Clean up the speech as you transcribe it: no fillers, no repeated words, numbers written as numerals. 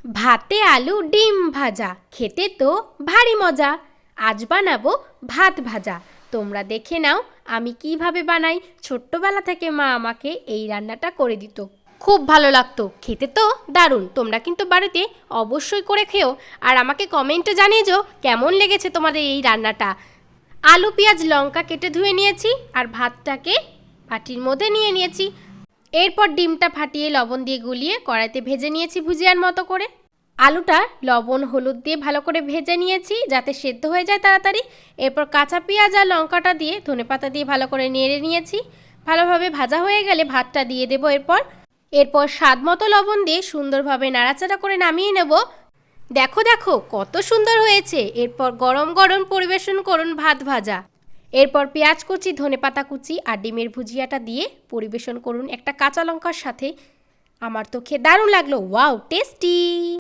ভাতে আলু ডিম ভাজা, খেতে তো ভারী মজা। আজ বানাবো ভাত ভাজা। তোমরা দেখে নাও আমি কিভাবে বানাই। ছোট্টবেলা থেকে মা আমাকে এই রান্নাটা করে দিত, খুব ভালো লাগতো, খেতে তো দারুণ। তোমরা কিন্তু বাড়িতে অবশ্যই করে খেও, আর আমাকে কমেন্টে জানিয়ে যাও কেমন লেগেছে তোমাদের এই রান্নাটা। আলু পেঁয়াজ লঙ্কা কেটে ধুয়ে নিয়েছি, আর ভাতটাকে বাটির মধ্যে নিয়ে নিয়েছি। এরপর ডিমটা ফাটিয়ে লবণ দিয়ে গুলিয়ে কড়াইতে ভেজে নিয়েছি ভুজিয়ার মতো করে। আলুটা লবণ হলুদ দিয়ে ভালো করে ভেজে নিয়েছি যাতে সেদ্ধ হয়ে যায় তাড়াতাড়ি। এরপর কাঁচা পেঁয়াজ আর লঙ্কাটা দিয়ে ধনেপাতা দিয়ে ভালো করে নেড়ে নিয়েছি। ভালোভাবে ভাজা হয়ে গেলে ভাতটা দিয়ে দেবো। এরপর স্বাদ মতো লবণ দিয়ে সুন্দরভাবে নাড়াচাড়া করে নামিয়ে নেব। দেখো দেখো কত সুন্দর হয়েছে। এরপর গরম গরম পরিবেশন করুন ভাত ভাজা। এরপর পেঁয়াজ কুচি, ধনেপাতা কুচি আর ডিমের ভুজিয়াটা দিয়ে পরিবেশন করুন একটা কাঁচা লঙ্কার সাথে। আমার তো খেয়ে দারুণ লাগলো। Wow, tasty.